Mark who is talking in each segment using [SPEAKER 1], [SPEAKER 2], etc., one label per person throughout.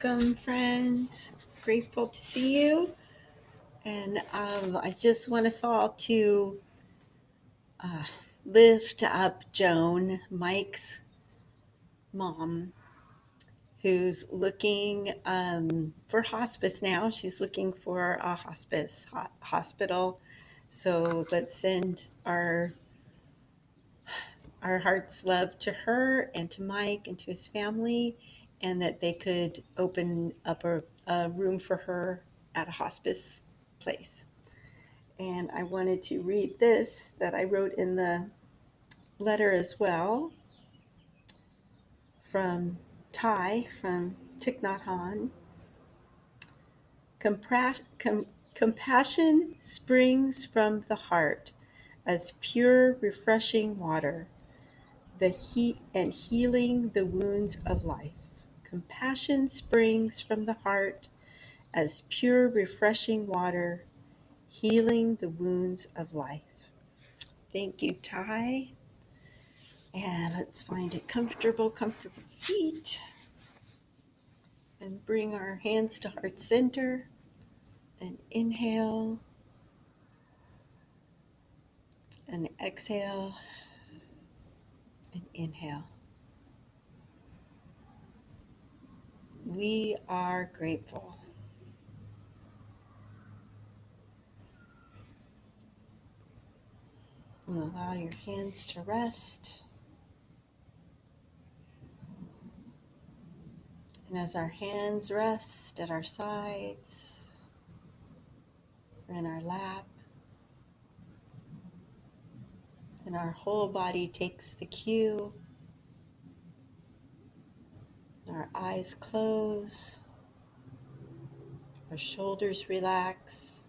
[SPEAKER 1] Welcome, friends. Grateful to see you. And I just want us all to uh, lift up Joan, Mike's mom, who's looking for hospice now. She's looking for a hospital. So let's send our heart's love to her and to Mike and to his family, and that they could open up a room for her at a hospice place. And I wanted to read this that I wrote in the letter as well from Thai, from Thich Nhat Hanh. Compassion springs from the heart as pure, refreshing water, the heat and healing the wounds of life. Compassion springs from the heart as pure, refreshing water, healing the wounds of life. Thank you, Ty. And let's find a comfortable seat and bring our hands to heart center and inhale and exhale and inhale. We are grateful. And allow your hands to rest. And as our hands rest at our sides or in our lap, then our whole body takes the cue. Our eyes close, our shoulders relax,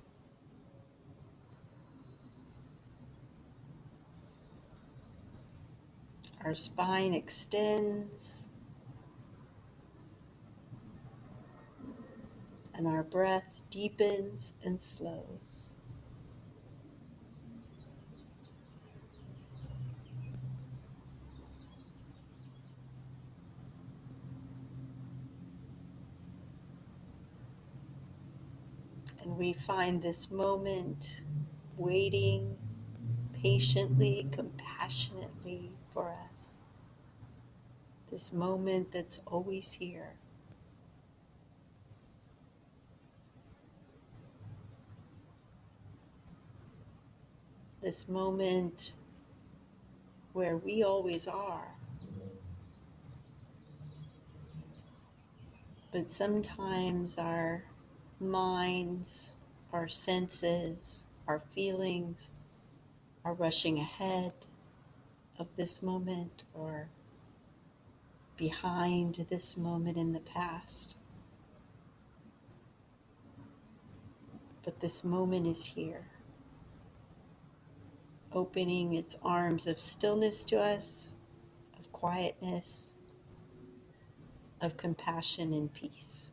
[SPEAKER 1] our spine extends, and our breath deepens and slows. And we find this moment waiting patiently, compassionately for us. This moment that's always here. This moment where we always are. But sometimes our minds, our senses, our feelings are rushing ahead of this moment or behind this moment in the past. But this moment is here, opening its arms of stillness to us, of quietness, of compassion and peace.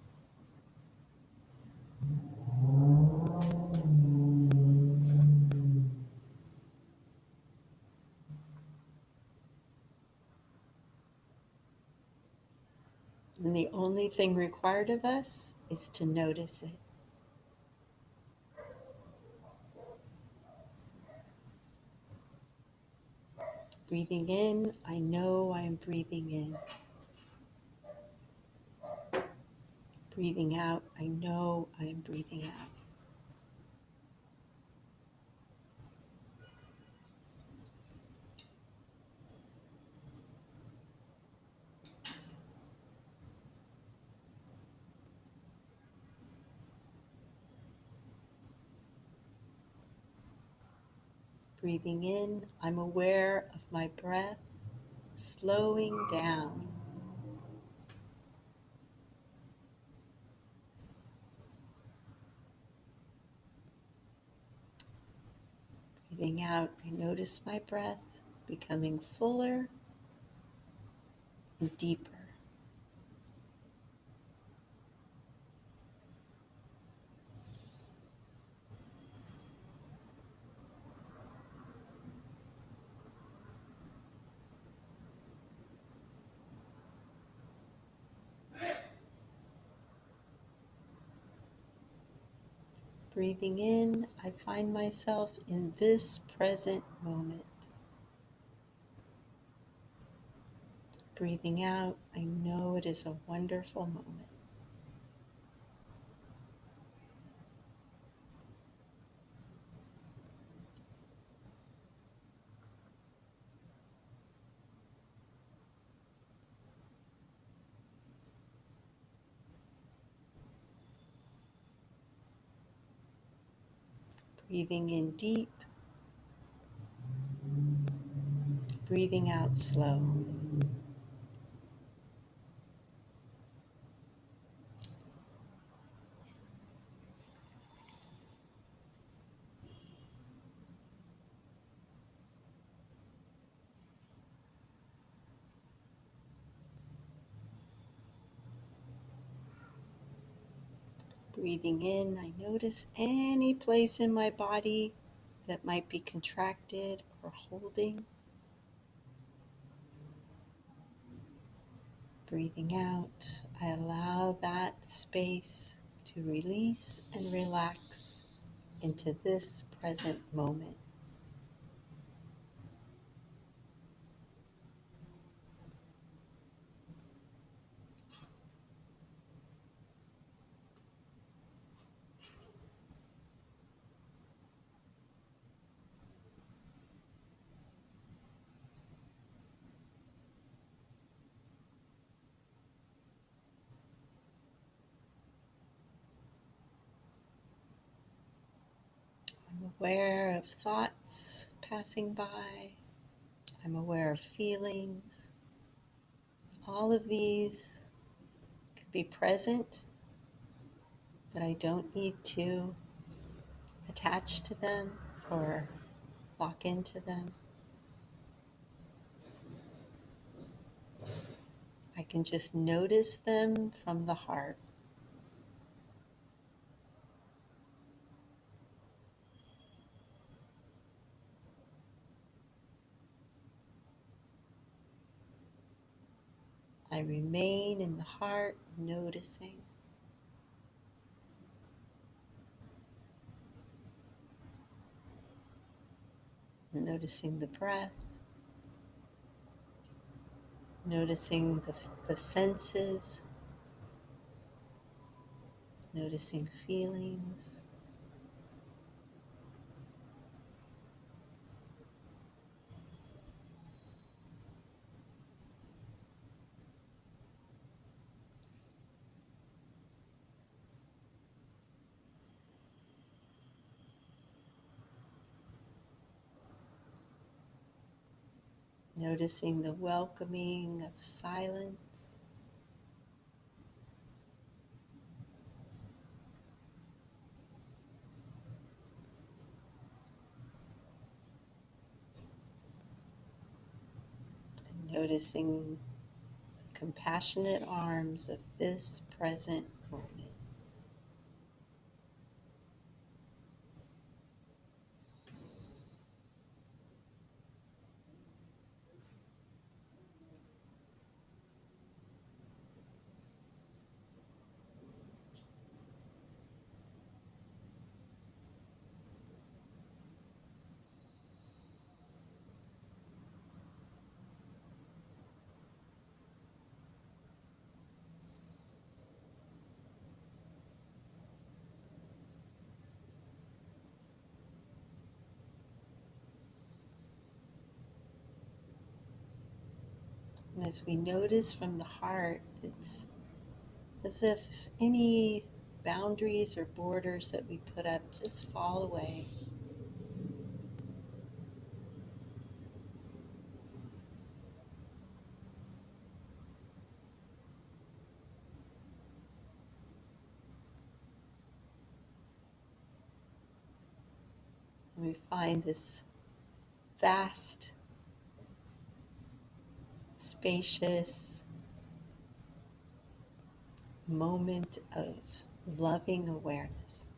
[SPEAKER 1] And the only thing required of us is to notice it. Breathing in, I know I am breathing in. Breathing out, I know I am breathing out. Breathing in, I'm aware of my breath slowing down. Breathing out, I notice my breath becoming fuller and deeper. Breathing in, I find myself in this present moment. Breathing out, I know it is a wonderful moment. Breathing in deep, breathing out slow. Breathing in, I notice any place in my body that might be contracted or holding. Breathing out, I allow that space to release and relax into this present moment. I'm aware of thoughts passing by. I'm aware of feelings. All of these can be present, but I don't need to attach to them or lock into them. I can just notice them from the heart. I remain in the heart, noticing. Noticing the breath, noticing the senses, noticing feelings. Noticing the welcoming of silence. And noticing the compassionate arms of this present moment. And as we notice from the heart, it's as if any boundaries or borders that we put up just fall away. And we find this vast, spacious moment of loving awareness.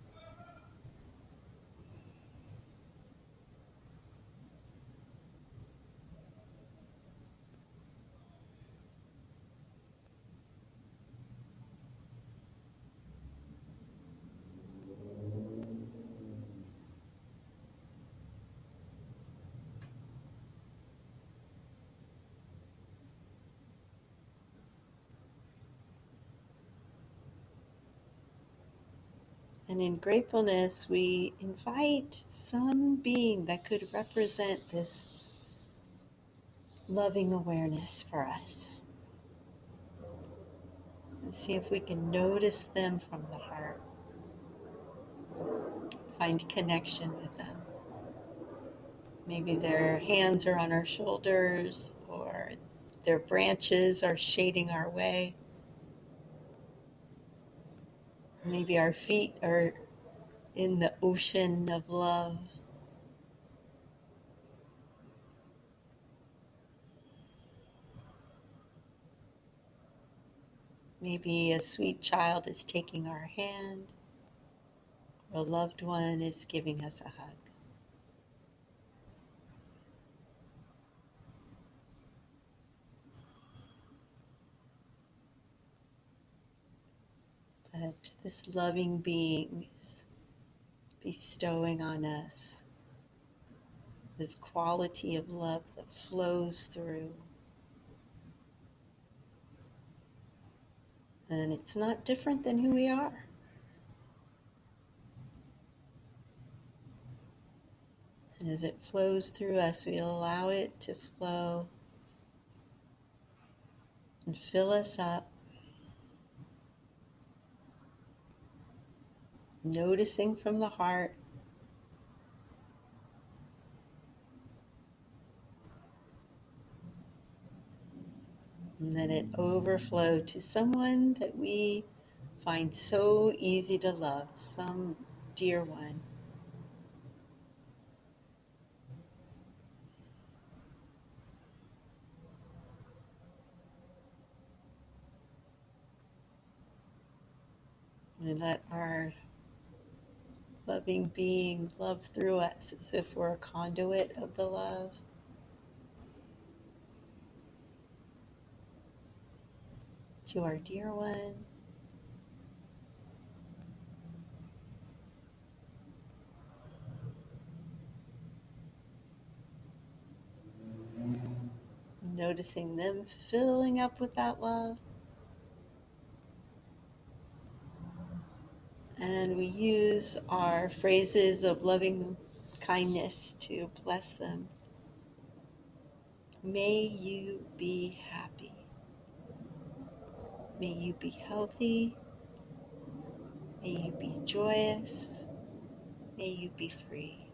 [SPEAKER 1] And in gratefulness, we invite some being that could represent this loving awareness for us. And see if we can notice them from the heart. Find connection with them. Maybe their hands are on our shoulders, or their branches are shading our way. Maybe our feet are in the ocean of love. Maybe a sweet child is taking our hand, or a loved one is giving us a hug. That this loving being is bestowing on us this quality of love that flows through. And it's not different than who we are. And as it flows through us, we allow it to flow and fill us up, noticing from the heart. And then it overflow to someone that we find so easy to love, some dear one. And let our loving being love through us as if we're a conduit of the love. To our dear one. Noticing them filling up with that love. And we use our phrases of loving kindness to bless them. May you be happy. May you be healthy. May you be joyous. May you be free.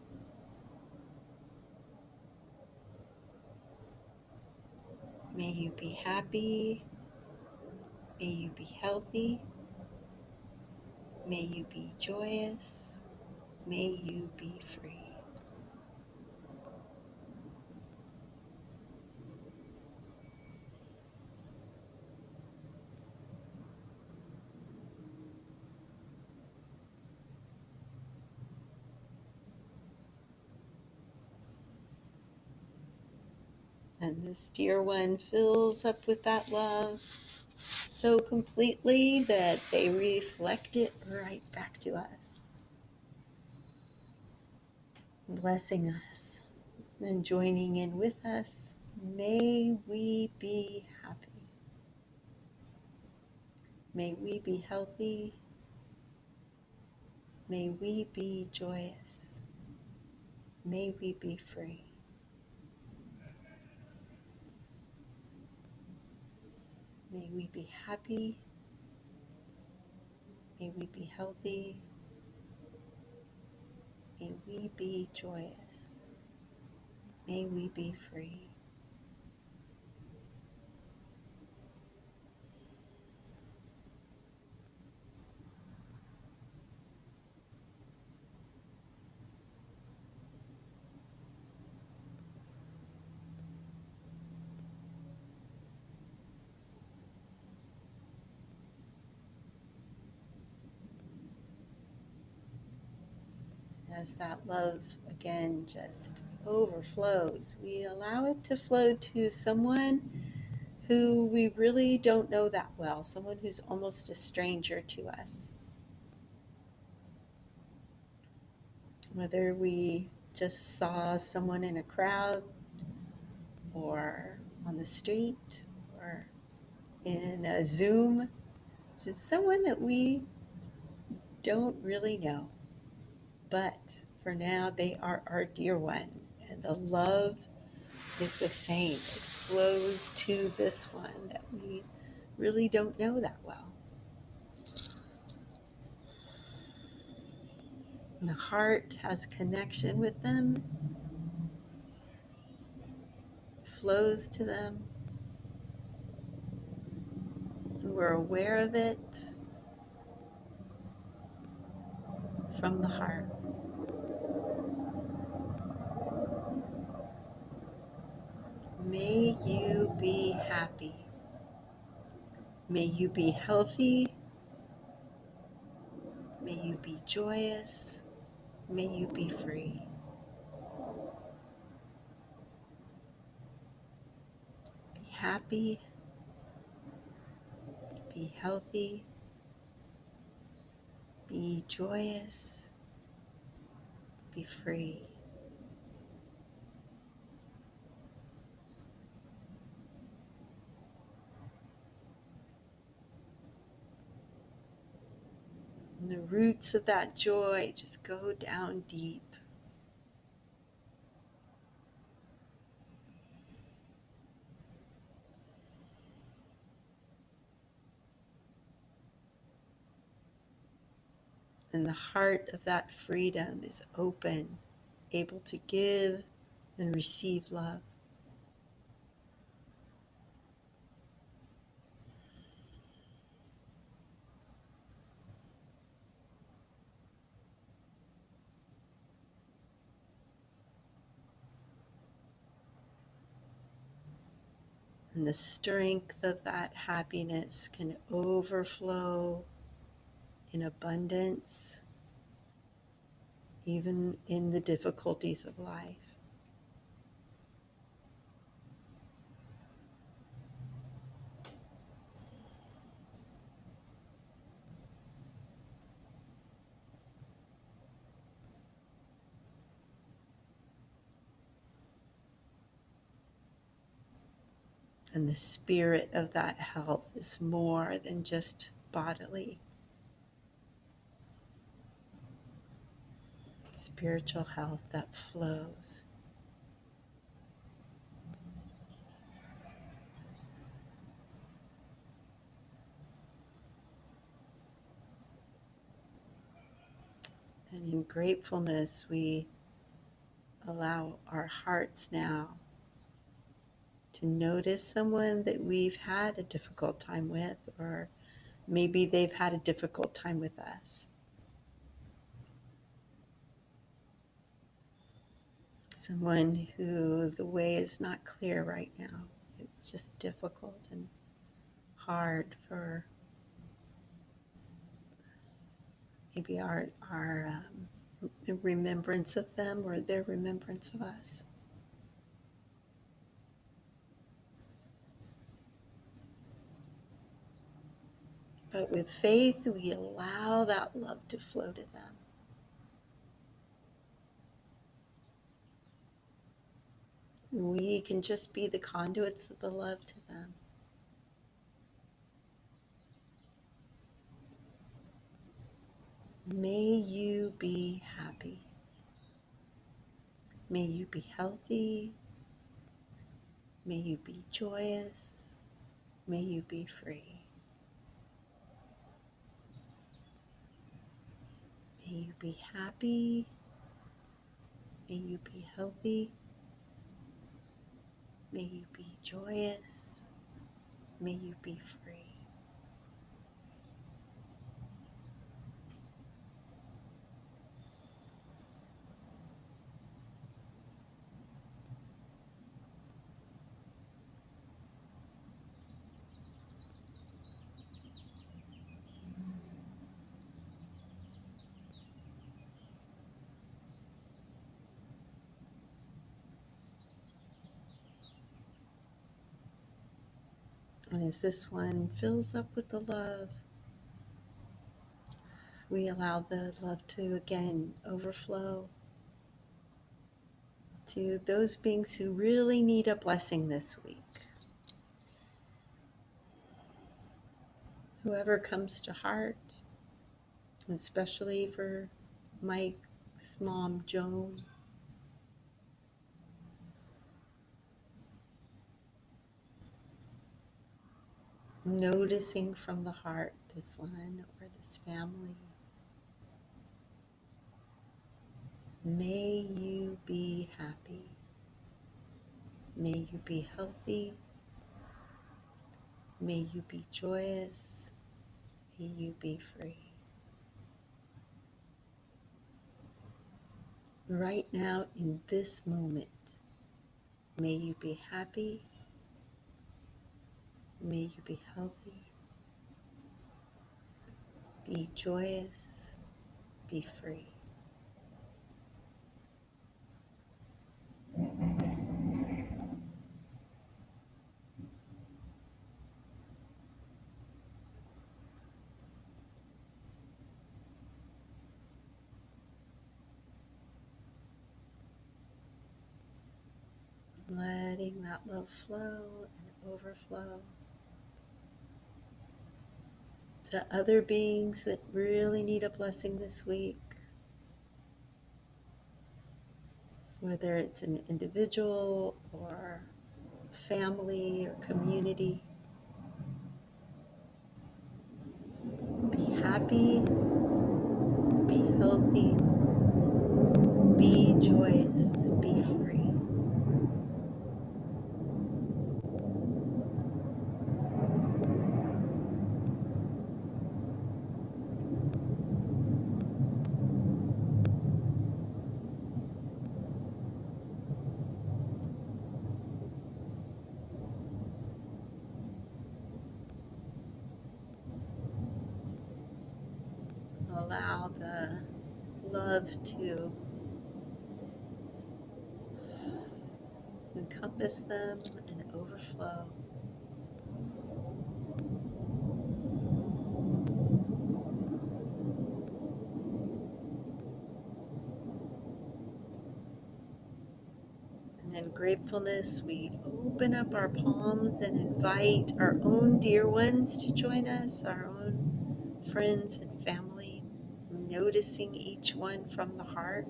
[SPEAKER 1] May you be happy. May you be healthy. May you be joyous. May you be free. And this dear one fills up with that love so completely that they reflect it right back to us, blessing us and joining in with us. May we be happy. May we be healthy. May we be joyous. May we be free. May we be happy. May we be healthy. May we be joyous. May we be free. As that love again just overflows, we allow it to flow to someone who we really don't know that well, someone who's almost a stranger to us. Whether we just saw someone in a crowd or on the street or in a Zoom, just someone that we don't really know. But for now, they are our dear one. And the love is the same. It flows to this one that we really don't know that well. And the heart has connection with them, flows to them, and we're aware of it from the heart. May you be happy. May you be healthy. May you be joyous. May you be free. Be happy. Be healthy. Be joyous. Be free. And the roots of that joy just go down deep. And the heart of that freedom is open, able to give and receive love. And the strength of that happiness can overflow in abundance, even in the difficulties of life. And the spirit of that health is more than just bodily. Spiritual health that flows. And in gratefulness, we allow our hearts now to notice someone that we've had a difficult time with, or maybe they've had a difficult time with us. Someone who the way is not clear right now. It's just difficult and hard for maybe our remembrance of them or their remembrance of us. But with faith, we allow that love to flow to them. We can just be the conduits of the love to them. May you be happy. May you be healthy. May you be joyous. May you be free. May you be happy. May you be healthy. May you be joyous. May you be free. And as this one fills up with the love, we allow the love to again overflow to those beings who really need a blessing this week. Whoever comes to heart, especially for Mike's mom, Joan. Noticing from the heart this one or this family. May you be happy. May you be healthy. May you be joyous. May you be free. Right now, in this moment, may you be happy. May you be healthy. Be joyous. Be free. Letting that love flow and overflow to other beings that really need a blessing this week, whether it's an individual or family or community. Be happy, be healthy, be joyous, be free. Allow the love to encompass them and overflow. And in gratefulness, we open up our palms and invite our own dear ones to join us, our own friends and family, noticing each one from the heart.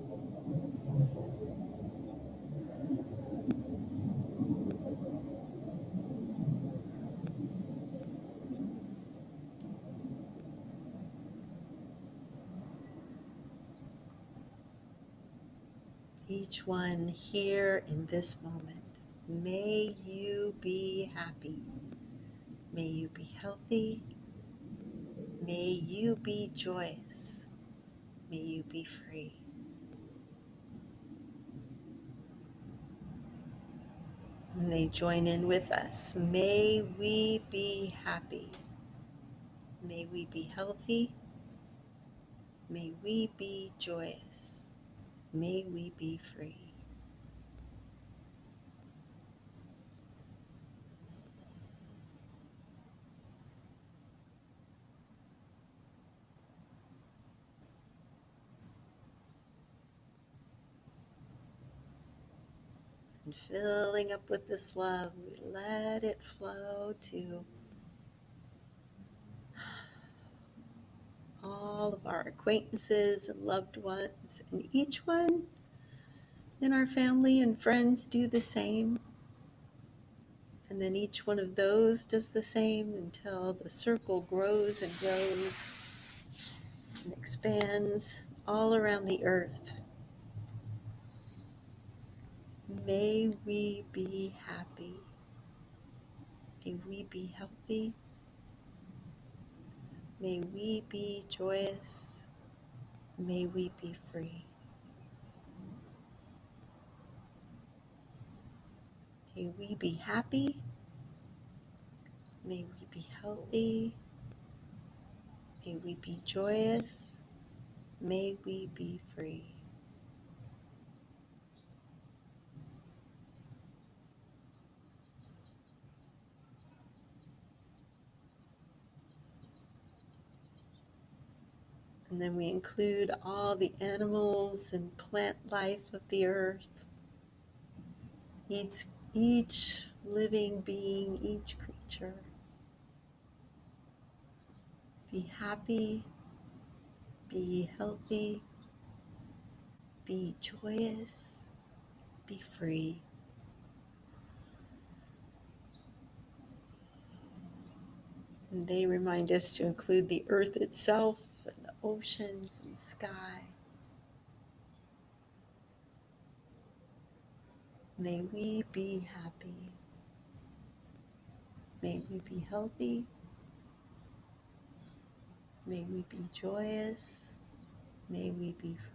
[SPEAKER 1] Each one here in this moment. May you be happy. May you be healthy. May you be joyous. May you be free. And they join in with us. May we be happy. May we be healthy. May we be joyous. May we be free. And filling up with this love, we let it flow to all of our acquaintances and loved ones, and each one in our family and friends do the same. And then each one of those does the same until the circle grows and grows and expands all around the earth. May we be happy. May we be healthy. May we be joyous. May we be free. May we be happy. May we be healthy. May we be joyous. May we be free. And then we include all the animals and plant life of the earth. Each living being, each creature. Be happy, Be healthy, be joyous, be free. And they remind us to include the earth itself, and the oceans and sky. May we be happy. May we be healthy. May we be joyous. May we be free.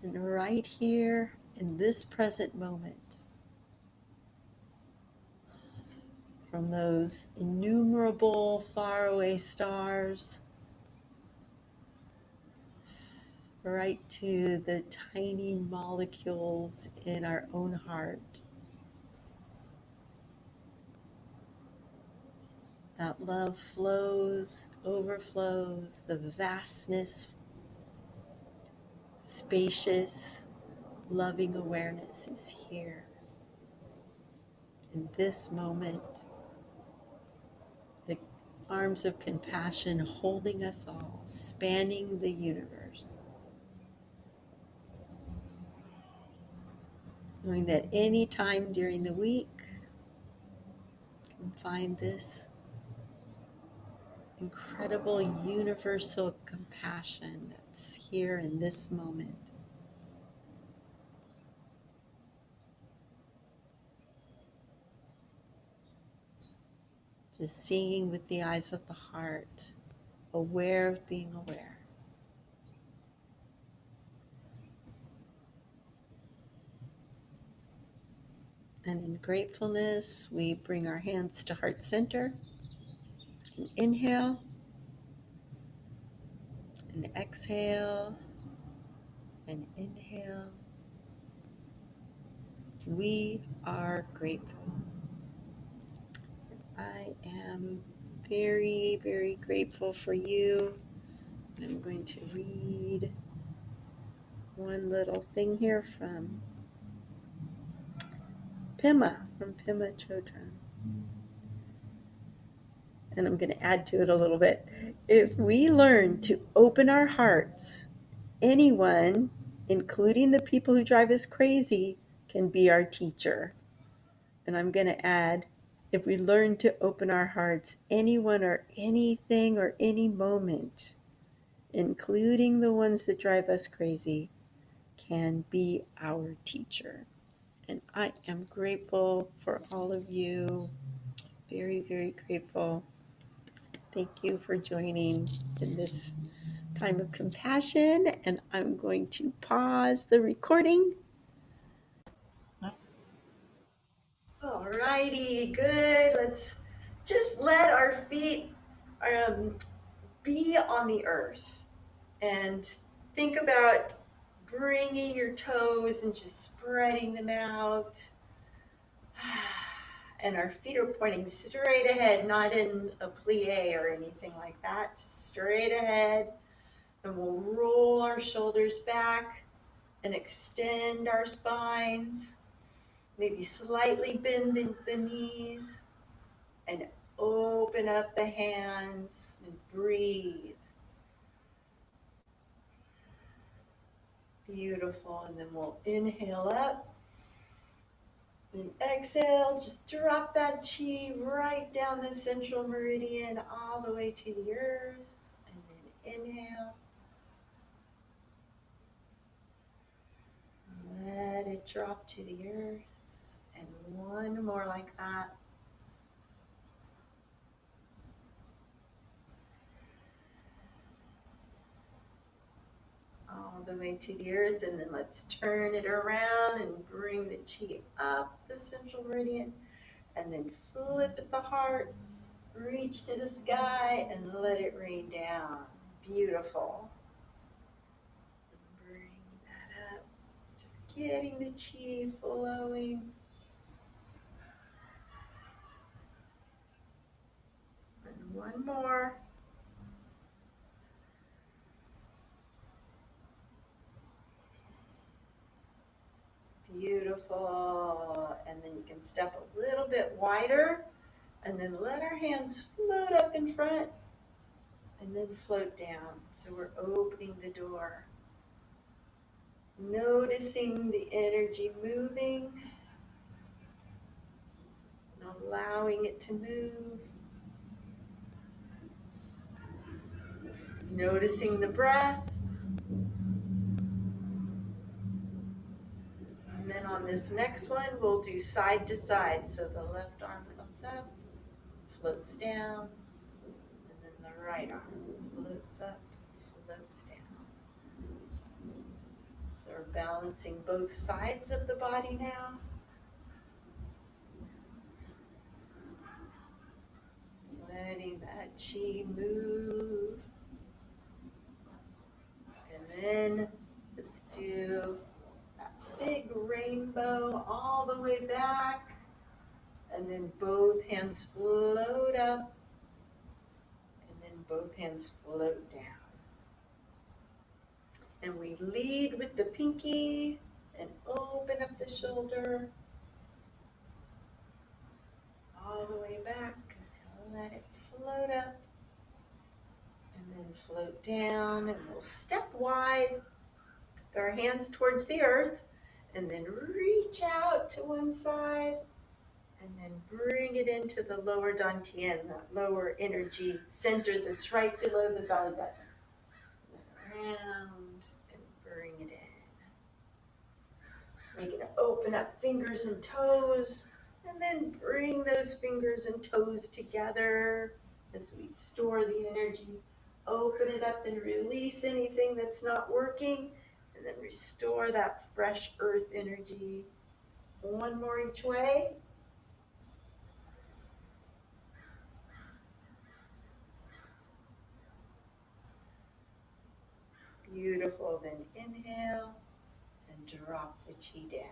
[SPEAKER 1] And right here in this present moment, from those innumerable faraway stars, right to the tiny molecules in our own heart, that love flows, overflows, the vastness, spacious, loving awareness is here in this moment. The arms of compassion holding us all, spanning the universe. Knowing that any time during the week, you can find this incredible universal compassion that's here in this moment. Just seeing with the eyes of the heart, aware of being aware. And in gratefulness, we bring our hands to heart center and inhale and exhale and inhale. We are grateful. I am very, very grateful for you. I'm going to read one little thing here from Pema Chodron. And I'm going to add to it a little bit. If we learn to open our hearts, anyone, including the people who drive us crazy, can be our teacher. And I'm going to add, if we learn to open our hearts, anyone or anything or any moment, including the ones that drive us crazy, can be our teacher. And I am grateful for all of you. Very, very grateful. Thank you for joining in this time of compassion. And I'm going to pause the recording. All righty, good. Let's just let our feet be on the earth and think about bringing your toes and just spreading them out. And our feet are pointing straight ahead, not in a plie or anything like that, just straight ahead. And we'll roll our shoulders back and extend our spines. Maybe slightly bend the knees and open up the hands and breathe. Beautiful. And then we'll inhale up. And exhale, just drop that chi right down the central meridian all the way to the earth. And then inhale. Let it drop to the earth. And one more like that. All the way to the earth, and then let's turn it around and bring the chi up the central meridian, and then flip at the heart, reach to the sky, and let it rain down. Beautiful. Bring that up, just getting the chi flowing. And one more. Beautiful. and then you can step a little bit wider, and then let our hands float up in front, and then float down. So we're opening the door, noticing the energy moving, and allowing it to move, noticing the breath. And then on this next one, we'll do side to side. So the left arm comes up, floats down, and then the right arm floats up, floats down. So we're balancing both sides of the body now. Letting that chi move. And then let's do that big rainbow all the way back. And then both hands float up. And then both hands float down. And we lead with the pinky and open up the shoulder all the way back. And let it float up. And then float down. And we'll step wide with our hands towards the earth. And then reach out to one side. And then bring it into the lower dantian, that lower energy center that's right below the belly button. And then around and bring it in. We're going to open up fingers and toes, and then bring those fingers and toes together as we store the energy. Open it up and release anything that's not working, and then restore that fresh earth energy. One more each way. Beautiful. Then inhale and drop the chi down.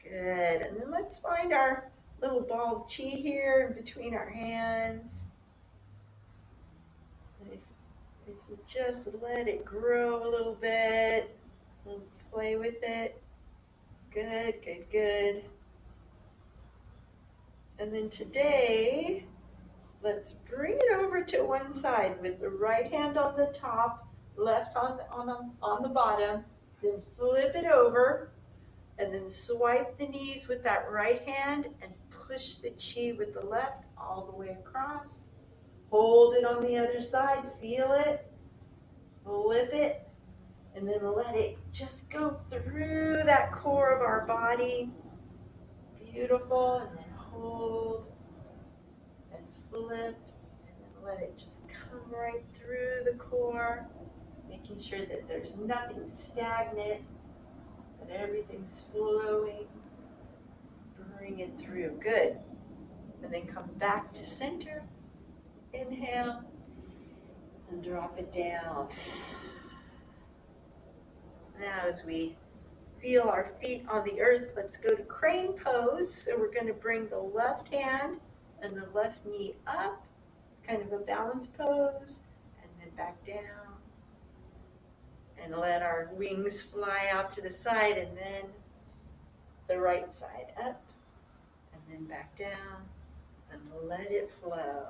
[SPEAKER 1] Good. And then let's find our little ball of chi here in between our hands. And if you just let it grow a little bit and play with it. Good, good, good. And then today, let's bring it over to one side with the right hand on the top, left on the bottom, then flip it over, and then swipe the knees with that right hand and push the chi with the left all the way across. Hold it on the other side, feel it, flip it, and then let it just go through that core of our body. Beautiful, and then hold and flip, and then let it just come right through the core, making sure that there's nothing stagnant, that everything's flowing. Bring it through. Good. And then come back to center. Inhale and drop it down. Now as we feel our feet on the earth, let's go to crane pose. So we're going to bring the left hand and the left knee up. It's kind of a balance pose. And then back down. And let our wings fly out to the side, and then the right side up. And then back down. And let it flow.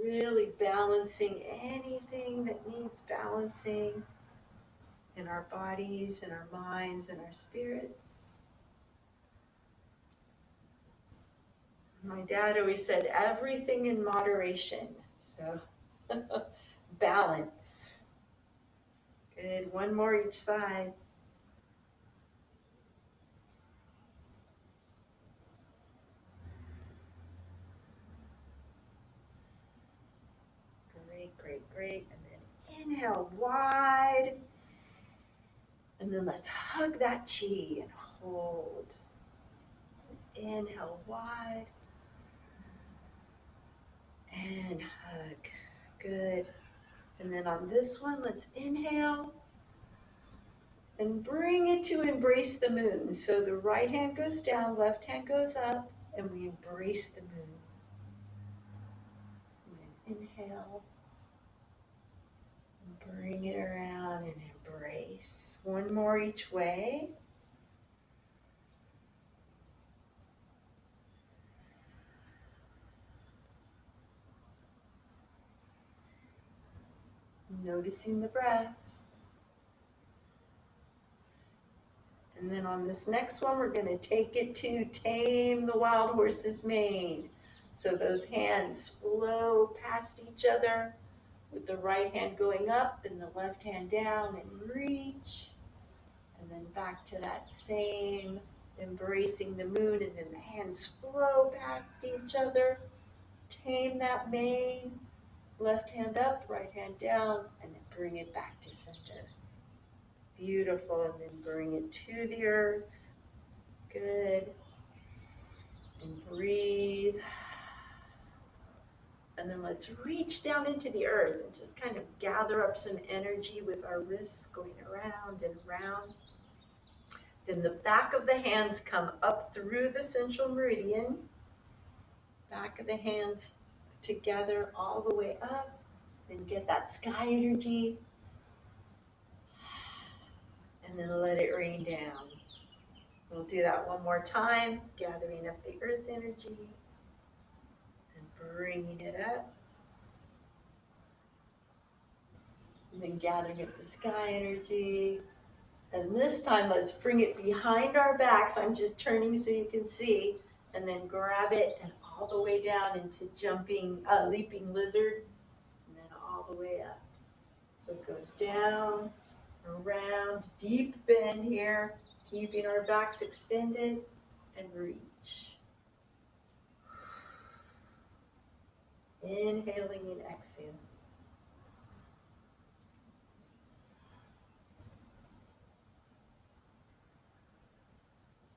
[SPEAKER 1] Really balancing anything that needs balancing in our bodies, in our minds, and our spirits. My dad always said, everything in moderation. So, balance. Good. One more each side. Great, great, great. And then inhale wide. And then let's hug that chi and hold. Inhale wide. And hug. Good. And then on this one, let's inhale And bring it to embrace the moon. So the right hand goes down, left hand goes up, and we embrace the moon. And then inhale. And bring it around and embrace. One more each way. Noticing the breath. And then on this next one, we're going to take it to tame the wild horse's mane. So those hands flow past each other with the right hand going up and the left hand down and reach. And then back to that same embracing the moon, and then the hands flow past each other. Tame that mane. Left hand up, right hand down, and then bring it back to center. Beautiful, and then bring it to the earth. Good. And breathe. And then let's reach down into the earth and just kind of gather up some energy with our wrists going around and around. Then the back of the hands come up through the central meridian. Back of the hands together all the way up. Then get that sky energy. And then let it rain down. We'll do that one more time, gathering up the earth energy and bringing it up. And then gathering up the sky energy. And this time, let's bring it behind our backs. I'm just turning so you can see. And then grab it and all the way down into leaping lizard. And then all the way up. So it goes down, around, deep bend here. Keeping our backs extended and reach. Inhaling and exhaling.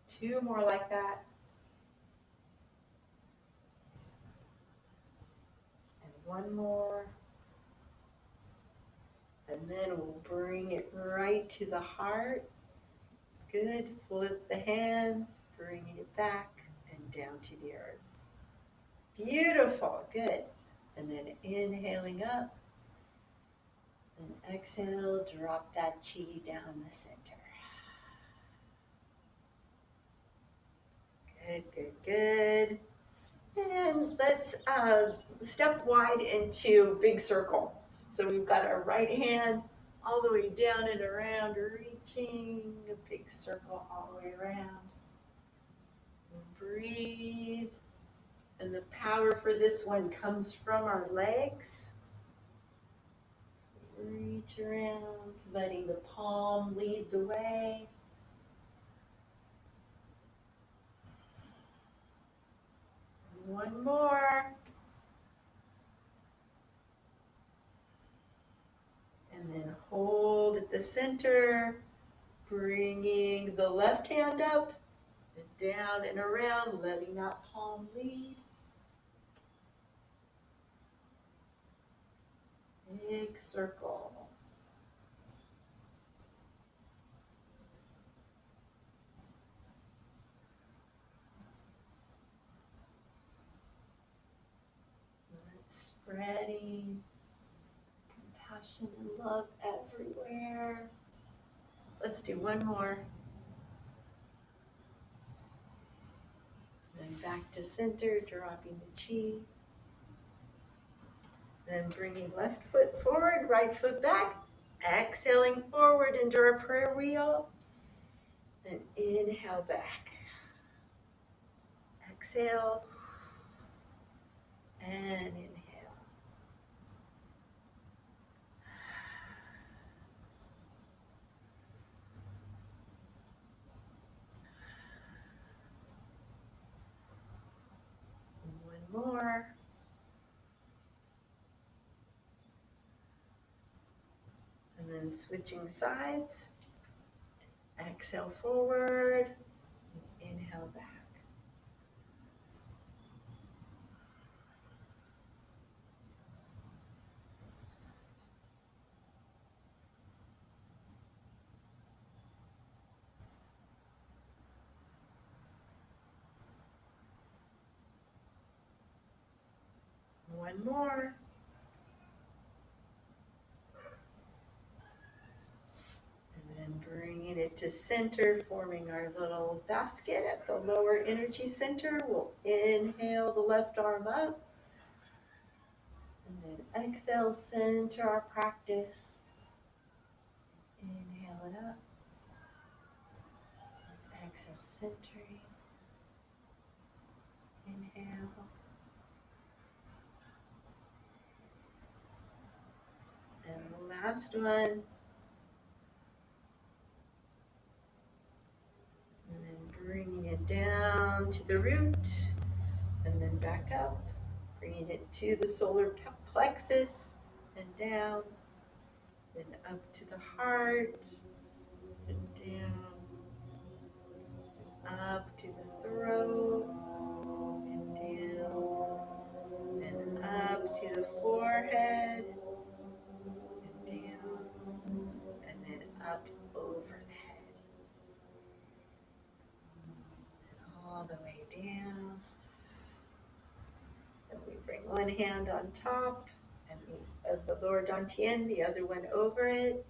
[SPEAKER 1] Two more like that. And one more. And then we'll bring it right to the heart. Good. Flip the hands, bringing it back and down to the earth. Beautiful. Good. And then inhaling up. And exhale, drop that chi down the center. Good, good, good. And let's step wide into big circle. So we've got our right hand all the way down and around, reaching a big circle all the way around. And breathe. And the power for this one comes from our legs. So reach around, letting the palm lead the way. One more. And then hold at the center, bringing the left hand up, and down and around, letting that palm lead. Big circle. Let's spreading compassion and love everywhere. Let's do one more. Then back to center, dropping the chi. Then bringing left foot forward, right foot back. Exhaling forward into our prayer wheel. Then inhale back. Exhale. And inhale. One more. And then switching sides. Exhale forward. Inhale back. One more. And then bringing it to center, forming our little basket at the lower energy center. We'll inhale the left arm up. And then exhale, center our practice. Inhale it up. And exhale, centering. Inhale. And the last one. And then bringing it down to the root. And then back up. Bringing it to the solar plexus. And down. Then up to the heart. And down. Up to the throat. And down. And up to the forehead. And down. And then up over the head. All the way down. And we bring one hand on top and of the lower dantian, the other one over it.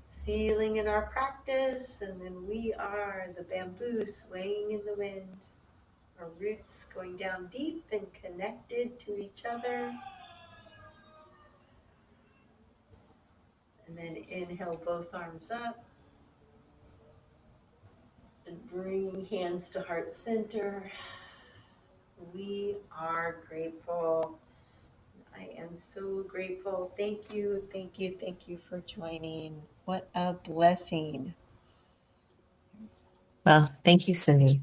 [SPEAKER 1] Sealing in our practice, and then we are the bamboo swaying in the wind. Our roots going down deep and connected to each other. And then inhale both arms up. And bring hands to heart center. We are grateful. I am so grateful. Thank you, thank you, thank you for joining. What a blessing.
[SPEAKER 2] Well, thank you, Cindy.